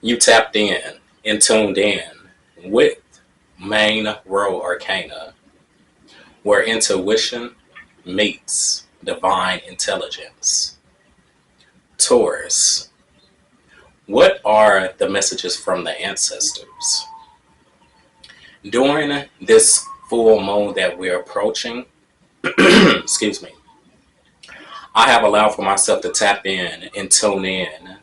You tapped in and tuned in with MaineRoeArcana, where intuition meets divine intelligence. Taurus, what are the messages from the ancestors? During this full moon that we're approaching, excuse me, I have allowed for myself to tap in and tune in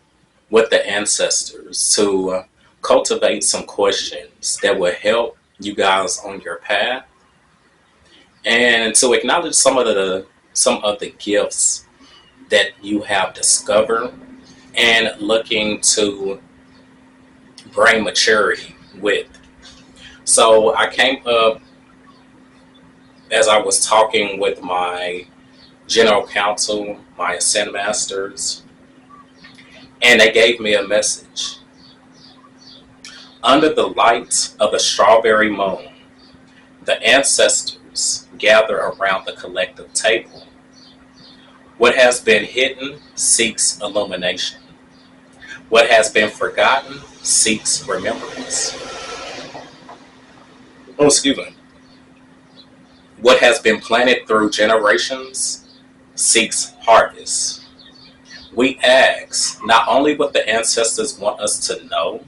with the ancestors to cultivate some questions that will help you guys on your path and to acknowledge some of the gifts that you have discovered and looking to bring maturity with. So I came up as I was talking with my general counsel, my ascent masters, and they gave me a message. Under the light of the strawberry moon, the ancestors gather around the collective table. What has been hidden seeks illumination. What has been forgotten seeks remembrance. Oh, excuse me. What has been planted through generations seeks harvest. We ask not only what the ancestors want us to know,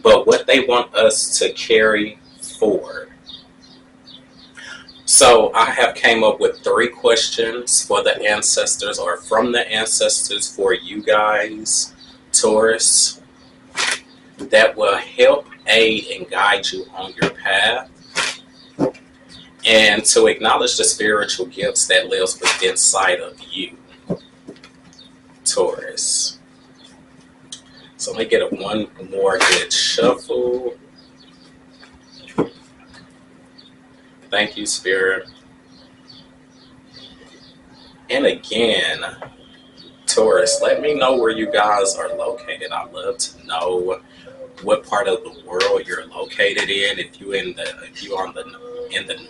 but what they want us to carry forward. So I have came up with 3 questions for the ancestors, or from the ancestors for you guys, Taurus, that will help aid and guide you on your path, and to acknowledge the spiritual gifts that lives within sight of you, Taurus. So let me get one more good shuffle. Thank you, Spirit. And again, Taurus, let me know where you guys are located. I'd love to know what part of the world you're located in. If you're in the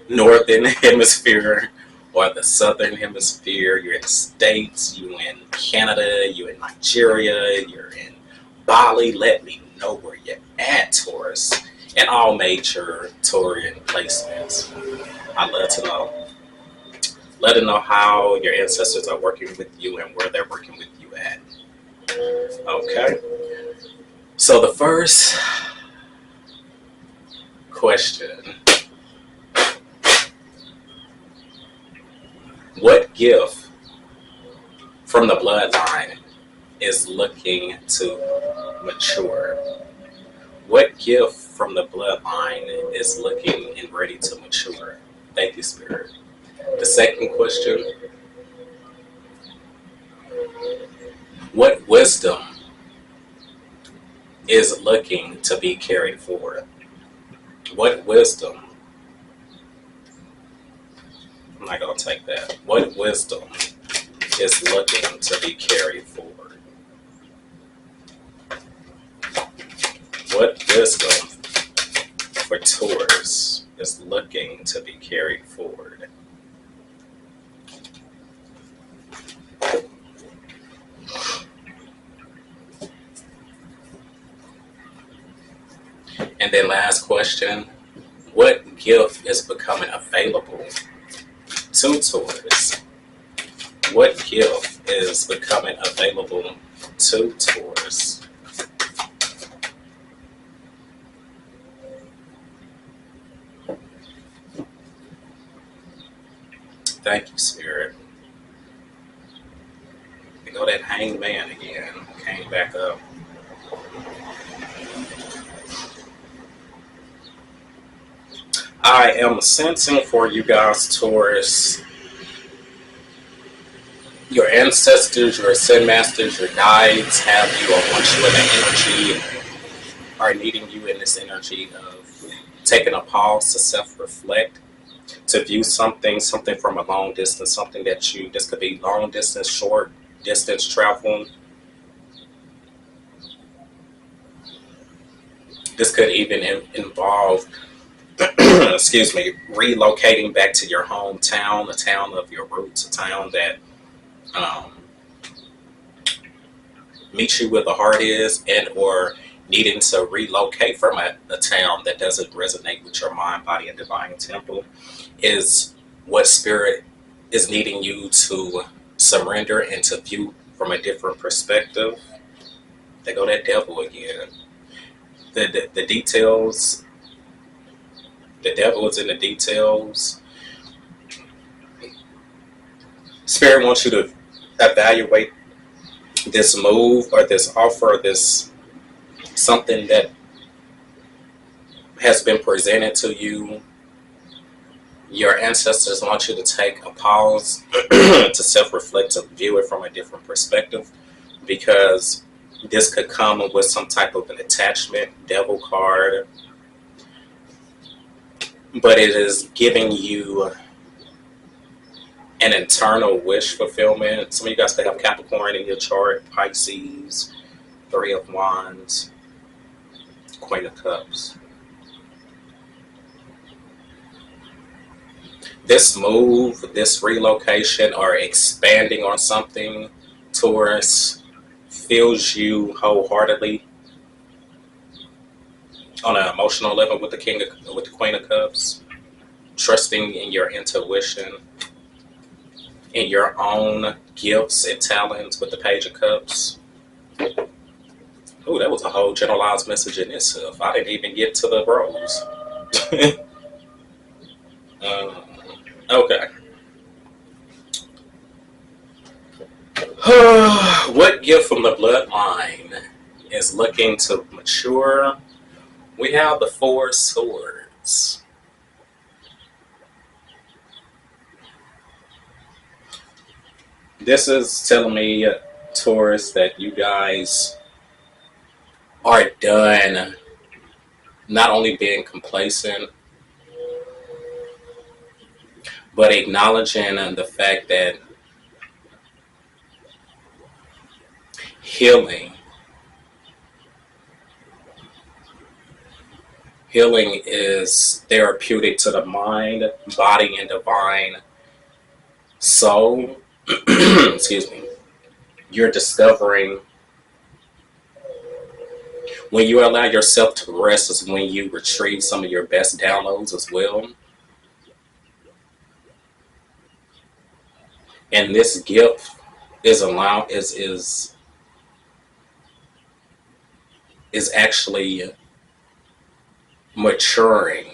northern hemisphere or the southern hemisphere, you're in the States, you're in Canada, you're in Nigeria, you're in Bali, let me know where you're at, Taurus, in all major Taurian placements. I'd love to know. Let us know how your ancestors are working with you and where they're working with you at. Okay. So the first question: what gift from the bloodline is looking to mature? What gift from the bloodline is looking and ready to mature? Thank you, Spirit. The second question: what wisdom is looking to be carried forward? What wisdom? I'm not going to take that. What wisdom is looking to be carried forward? What wisdom for Taurus is looking to be carried forward? And then last question: what gift is becoming available to Taurus? What gift is becoming available to Taurus? Thank you, Spirit. There go that hanged man again. Came back up. I am sensing for you guys, Taurus, your ancestors, your ascent masters, your guides have you or want you in the energy, are needing you in this energy of taking a pause to self-reflect, to view something from a long distance, something that this could be long distance, short distance travel. This could even involve excuse me, relocating back to your hometown, the town of your roots, a town that meet you where the heart is, and or needing to relocate from a town that doesn't resonate with your mind, body, and divine temple, is what spirit is needing you to surrender and to view from a different perspective. They go that devil again. The details, the devil is in the details. Spirit wants you to evaluate this move or this offer, or this something that has been presented to you. Your ancestors want you to take a pause to self-reflect, to view it from a different perspective, because this could come with some type of an attachment, devil card, but it is giving you an internal wish fulfillment. Some of you guys could have Capricorn in your chart, Pisces, Three of Wands, Queen of Cups. This move, this relocation, or expanding on something, Taurus, fills you wholeheartedly on an emotional level with the Queen of Cups, trusting in your intuition, in your own gifts and talents with the Page of Cups. Oh, that was a whole generalized message in itself. I didn't even get to the rose. Okay. What gift from the bloodline is looking to mature? We have the Four Swords. This is telling me, Taurus, that you guys are done not only being complacent, but acknowledging the fact that healing is therapeutic to the mind, body, and divine soul. Excuse me. You're discovering, when you allow yourself to rest, is when you retrieve some of your best downloads as well. And this gift is actually maturing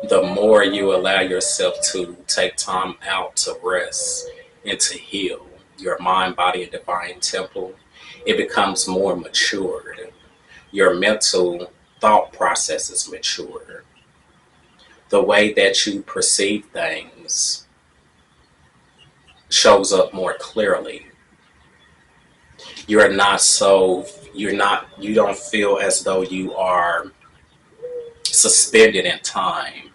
the more you allow yourself to take time out to rest and to heal your mind, body, and divine temple. It becomes more matured. Your mental thought process is matured. The way that you perceive things shows up more clearly. You don't feel as though you are suspended in time,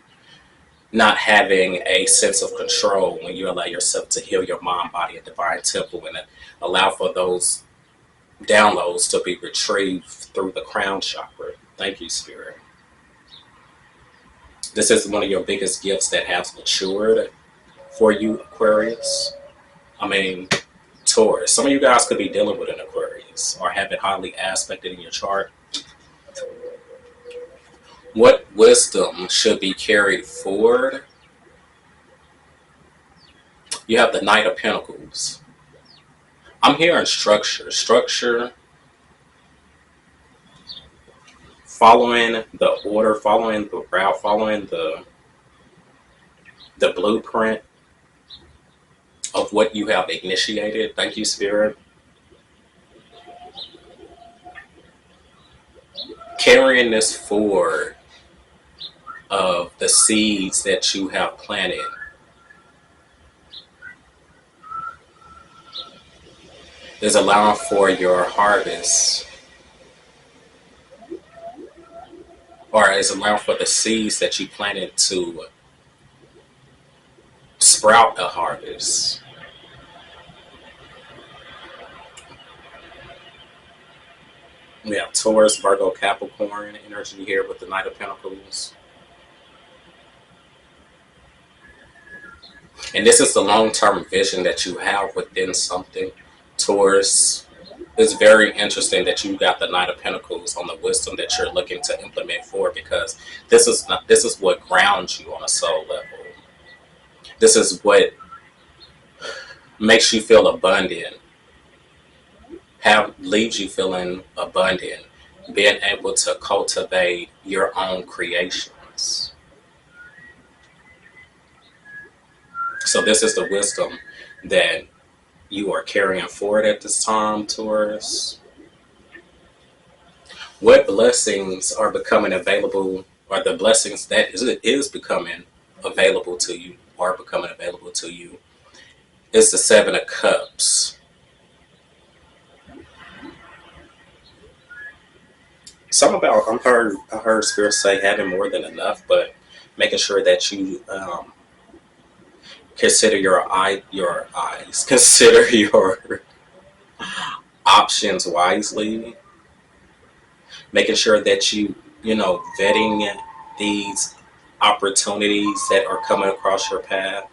not having a sense of control when you allow yourself to heal your mind, body, and divine temple, and allow for those downloads to be retrieved through the crown chakra. Thank you, Spirit. This is one of your biggest gifts that has matured for you, Aquarius. I mean, Taurus. Some of you guys could be dealing with an Aquarius or have it highly aspected in your chart. What wisdom should be carried forward? You have the Knight of Pentacles. I'm hearing structure. Structure, following the order, following the route, following the blueprint of what you have initiated. Thank you, Spirit. Carrying this forward of the seeds that you have planted. Is allowing for your harvest, or is allowing for the seeds that you planted to sprout a harvest. We have Taurus, Virgo, Capricorn energy here with the Knight of Pentacles. And this is the long-term vision that you have within something. Taurus it's very interesting that you got the Knight of Pentacles on the wisdom that you're looking to implement for, because this is what grounds you on a soul level. This is what makes you feel abundant, leaves you feeling abundant, being able to cultivate your own creations. So this is the wisdom that you are carrying forward at this time, Taurus. What blessings are becoming available, or the blessings that is becoming available to you, are becoming available to you, is the Seven of Cups. Some about I heard Spirit say having more than enough, but making sure that you consider consider your options wisely. Making sure that you know, vetting these opportunities that are coming across your path.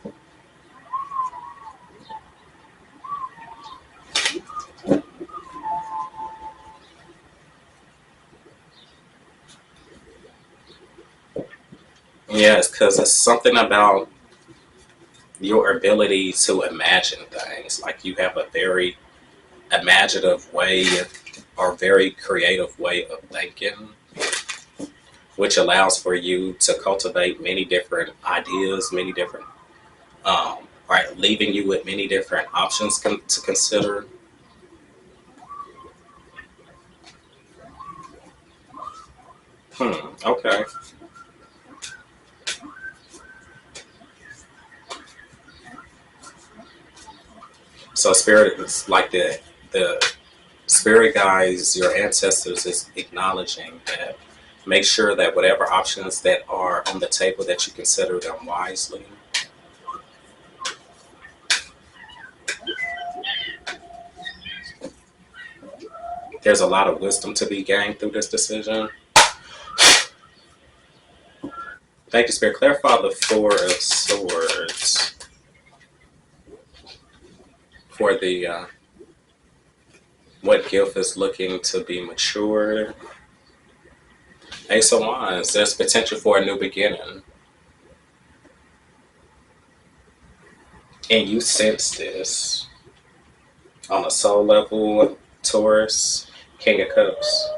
Yes, because it's something about your ability to imagine things. Like, you have a very imaginative way, or very creative way of thinking, which allows for you to cultivate many different ideas, many different, right, leaving you with many different options to consider. Okay. So spirit is like the spirit guides, your ancestors, is acknowledging that. Make sure that whatever options that are on the table, that you consider them wisely. There's a lot of wisdom to be gained through this decision. Thank you, Spirit. Clarify the Four of Swords for the what gift is looking to be matured. Ace of Wands, there's potential for a new beginning. And you sense this on a soul level, Taurus. King of Cups.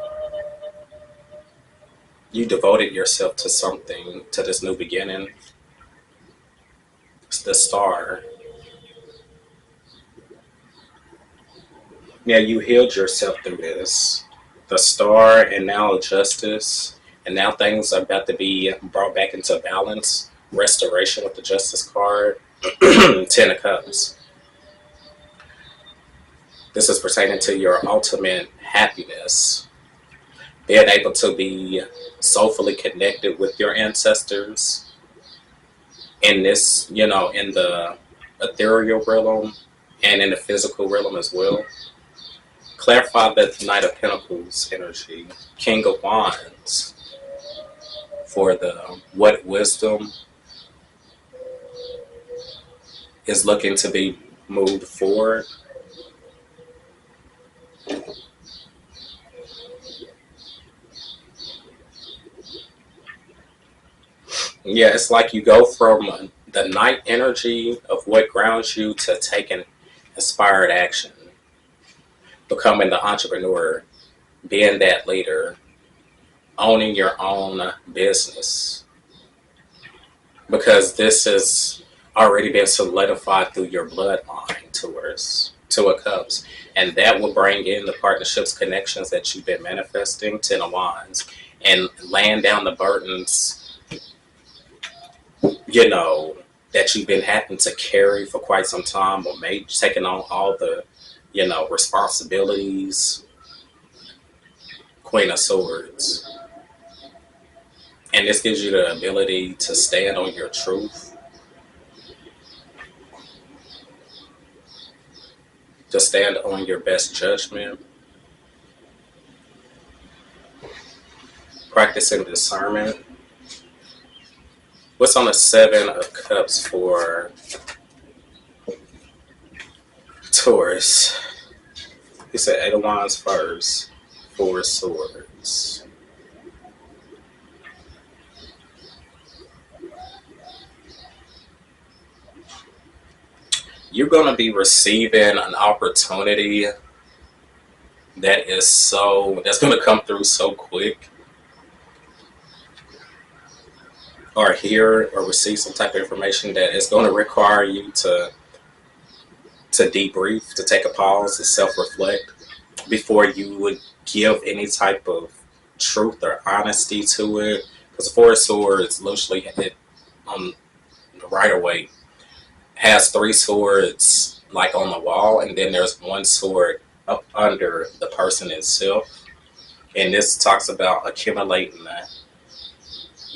You devoted yourself to something, to this new beginning. It's the Star. Yeah, you healed yourself through this. The Star, and now Justice. And now things are about to be brought back into balance. Restoration with the Justice card. Ten of Cups. This is pertaining to your ultimate happiness. Being able to be soulfully connected with your ancestors in this, you know, in the ethereal realm and in the physical realm as well. Clarify that Knight of Pentacles energy, King of Wands, for the what wisdom is looking to be moved forward. Yeah, it's like you go from the night energy of what grounds you to taking inspired action, becoming the entrepreneur, being that leader, owning your own business. Because this has already been solidified through your bloodline, Taurus, Two of Cups. And that will bring in the partnerships, connections that you've been manifesting, Ten of Wands, and laying down the burdens, you know, that you've been having to carry for quite some time, or maybe taking on all the, you know, responsibilities. Queen of Swords. And this gives you the ability to stand on your truth, to stand on your best judgment, practicing discernment. What's on the Seven of Cups for Taurus? He said 8 of Wands first, 4 of Swords. You're going to be receiving an opportunity that's going to come through so quick, or hear or receive some type of information that is going to require you to debrief, to take a pause, to self-reflect before you would give any type of truth or honesty to it. Because the Four of Swords, literally, on the right away, has 3 swords like on the wall, and then there's 1 sword up under the person itself. And this talks about accumulating,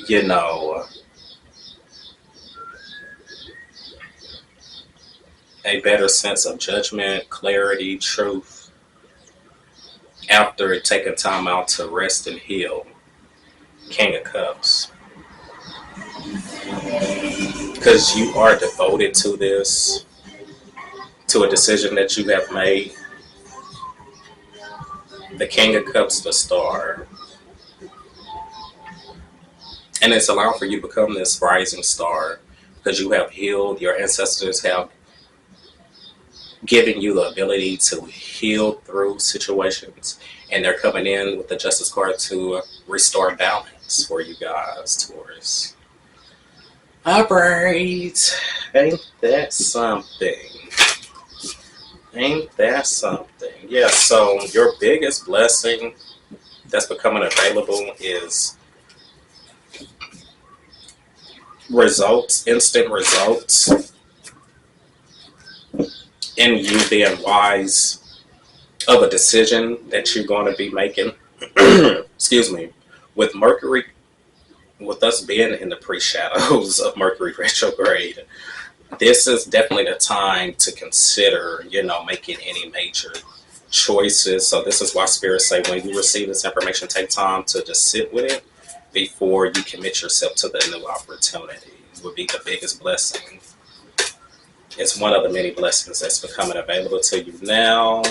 you know, a better sense of judgment, clarity, truth, after taking time out to rest and heal. King of Cups. Because you are devoted to this, to a decision that you have made. The King of Cups, the Star. And it's allowed for you to become this rising star because you have healed. Your ancestors have given you the ability to heal through situations. And they're coming in with the Justice card to restore balance for you guys, Taurus. Alright. Ain't that something? Ain't that something? Yeah, so your biggest blessing that's becoming available is results, instant results, in you being wise of a decision that you're going to be making. Excuse me. With Mercury, with us being in the pre-shadows of Mercury retrograde, this is definitely the time to consider, making any major choices. So this is why spirits say when you receive this information, take time to just sit with it before you commit yourself to the new opportunity. Would be the biggest blessing. It's one of the many blessings that's becoming available to you now.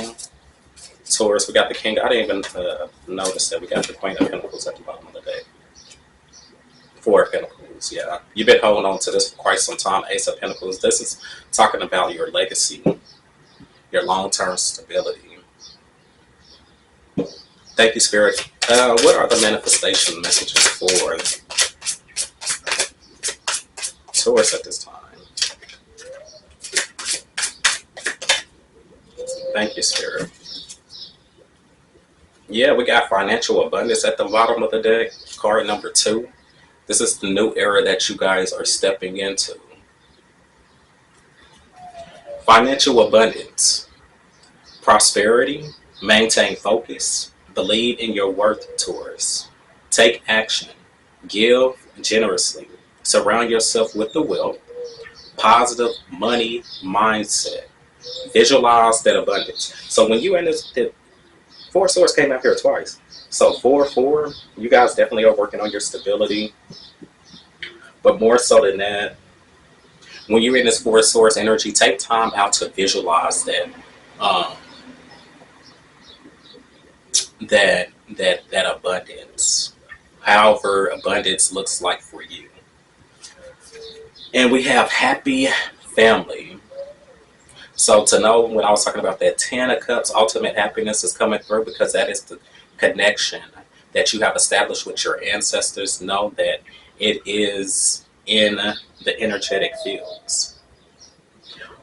Taurus, we got the King. I didn't even notice that we got the Queen of Pentacles at the bottom of the deck. 4 of Pentacles, yeah. You've been holding on to this for quite some time. Ace of Pentacles. This is talking about your legacy, your long-term stability. Thank you, Spirit. What are the manifestation messages for Taurus at this time? Thank you, Spirit. Yeah, we got financial abundance at the bottom of the deck. Card number 2. This is the new era that you guys are stepping into. Financial abundance, prosperity, maintain focus, believe in your worth, Taurus. Take action, give generously, surround yourself with the wealth, positive money mindset. Visualize that abundance. So when you in this, the 4 Swords came out here twice. So 4, you guys definitely are working on your stability. But more so than that, when you're in this 4 Swords energy, take time out to visualize that that abundance. However abundance looks like for you. And we have happy family. So to know when I was talking about that 10 of Cups, ultimate happiness is coming through because that is the connection that you have established with your ancestors. Know that it is in the energetic fields.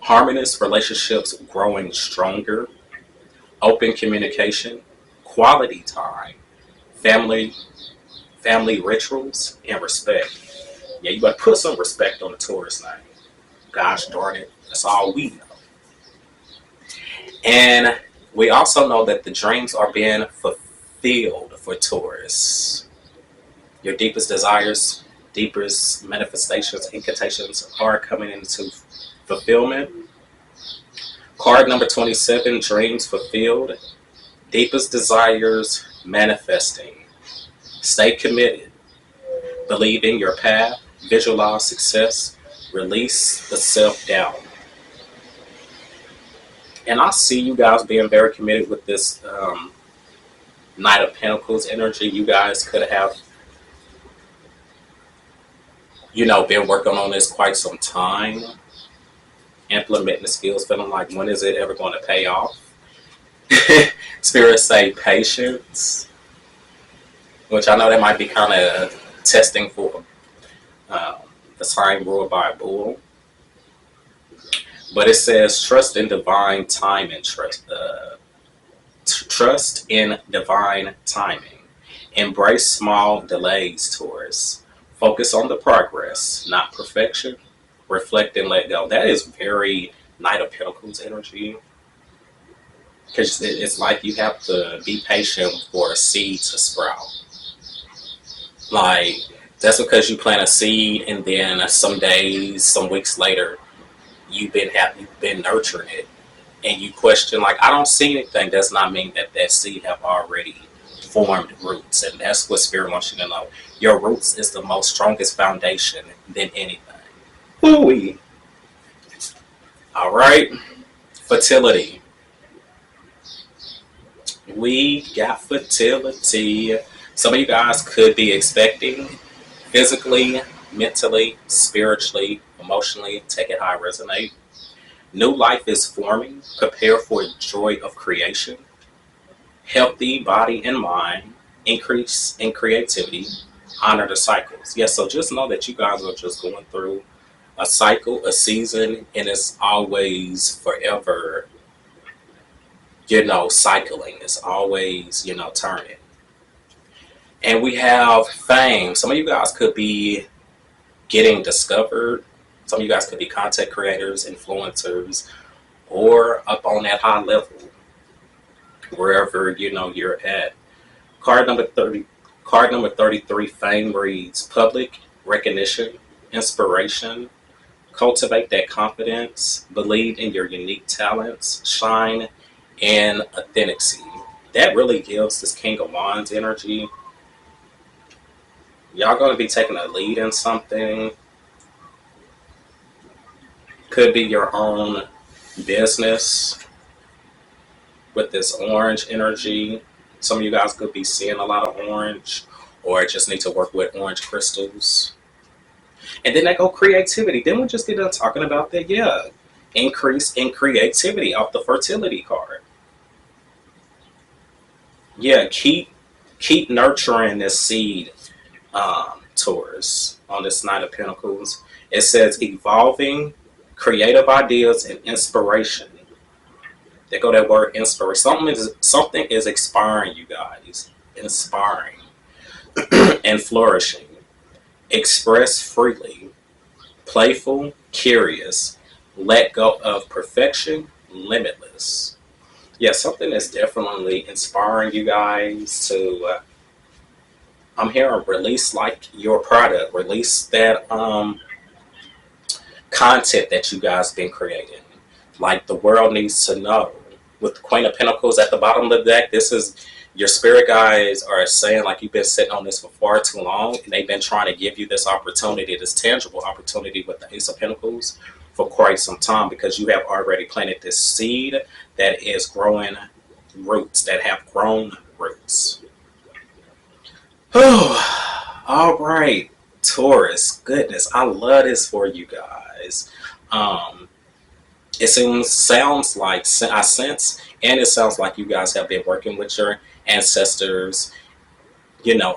Harmonious relationships growing stronger. Open communication. Quality time. Family rituals and respect. Yeah, you better put some respect on the Taurus name. Gosh darn it. That's all we know. And we also know that the dreams are being fulfilled for Taurus. Your deepest desires, deepest manifestations, incantations are coming into fulfillment. Card number 27, dreams fulfilled. Deepest desires manifesting. Stay committed. Believe in your path. Visualize success. Release the self-doubt. And I see you guys being very committed with this Knight of Pentacles energy. You guys could have, been working on this quite some time, implementing the skills, feeling like, when is it ever going to pay off? Spirit say patience, which I know that might be kind of testing for the sign ruled by a bull. But it says trust in divine time and trust in divine timing. Embrace small delays, Taurus. Focus on the progress, not perfection. Reflect and let go. That is very Knight of Pentacles energy. Because it's like you have to be patient for a seed to sprout. Like, that's because you plant a seed and then some days, some weeks later, you've been nurturing it. And you question, like, I don't see anything. Does not mean that that seed have already formed roots. And that's what Spirit wants you to know. Your roots is the most strongest foundation than anything. Ooh-wee. All right. Fertility. We got fertility. Some of you guys could be expecting physically, mentally, spiritually, emotionally. Take it how it resonates. New life is forming. Prepare for joy of creation. Healthy body and mind. Increase in creativity. Honor the cycles. Yes, so just know that you guys are just going through a cycle, a season, and it's always forever, cycling. It's always, turning. And we have fame. Some of you guys could be getting discovered. Some of you guys could be content creators, influencers, or up on that high level, wherever you're at. Card number 33, fame, reads public recognition, inspiration. Cultivate that confidence. Believe in your unique talents. Shine in authenticity. That really gives this King of Wands energy. Y'all going to be taking a lead in something. Could be your own business with this orange energy. Some of you guys could be seeing a lot of orange, or just need to work with orange crystals. And then they go creativity. Then we just get done talking about that. Yeah, increase in creativity off the fertility card. Yeah, keep nurturing this seed, Taurus, on this Knight of Pentacles. It says evolving, creative ideas, and inspiration. They go that word inspiration. Something is inspiring you guys. Inspiring and flourishing. Express freely. Playful, curious. Let go of perfection. Limitless. Yeah, something is definitely inspiring you guys to, I'm hearing release like your product. Release that content that you guys been creating. Like the world needs to know. With the Queen of Pentacles at the bottom of the deck, this is your spirit guys are saying like you've been sitting on this for far too long, and they've been trying to give you this opportunity, this tangible opportunity with the Ace of Pentacles for quite some time, because you have already planted this seed that is growing roots, that have grown roots. All right, Taurus, goodness, I love this for you guys. It sounds like, I sense, and it sounds like you guys have been working with your ancestors, even,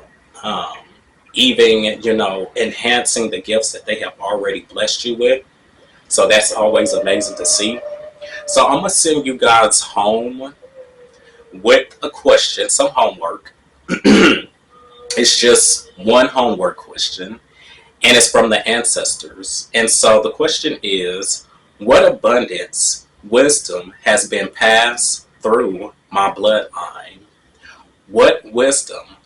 enhancing the gifts that they have already blessed you with. So that's always amazing to see. So I'm going to send you guys home with a question, some homework. It's just one homework question, and it's from the ancestors. And so the question is, what abundance, wisdom has been passed through my bloodline? What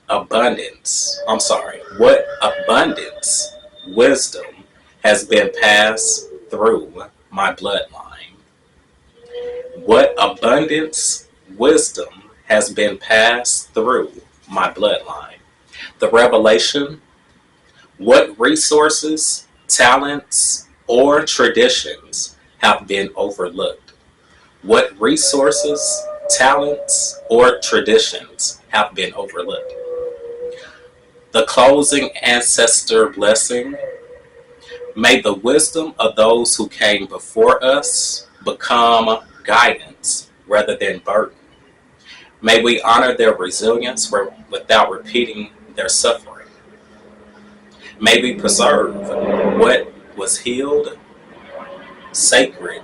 abundance, wisdom has been passed through my bloodline? What abundance, wisdom has been passed through my bloodline? The revelation, what resources, talents, or traditions have been overlooked? What resources, talents, or traditions have been overlooked? The closing ancestor blessing. May the wisdom of those who came before us become guidance rather than burden. May we honor their resilience without repeating their suffering. May we preserve what was healed, sacred,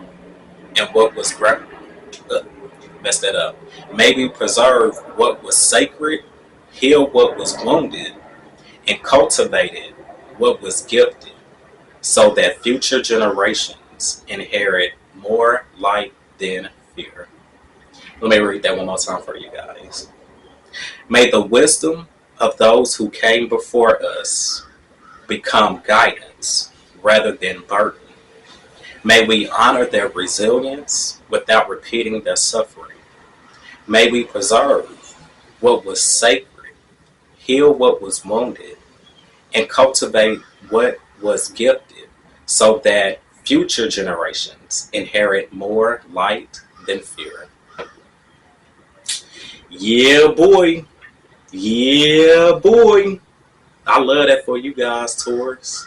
and what was messed that up. May we preserve what was sacred, heal what was wounded, and cultivated what was gifted, so that future generations inherit more light than fear. Let me read that one more time for you guys. May the wisdom of those who came before us become guidance rather than burden. May we honor their resilience without repeating their suffering. May we preserve what was sacred, heal what was wounded, and cultivate what was gifted, so that future generations inherit more light than fear. Yeah, boy. Yeah, boy. I love that for you guys, Taurus.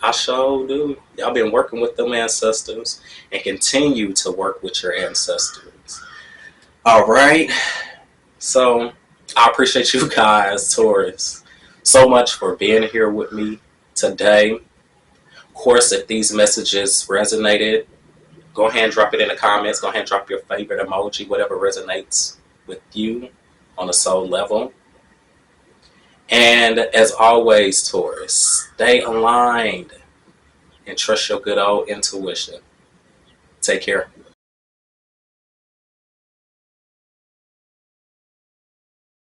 I sure do. Y'all been working with them ancestors and continue to work with your ancestors. All right. So I appreciate you guys, Taurus, so much for being here with me today. Of course, if these messages resonated, go ahead and drop it in the comments. Go ahead and drop your favorite emoji, whatever resonates with you on a soul level. And as always, Taurus, stay aligned and trust your good old intuition. Take care.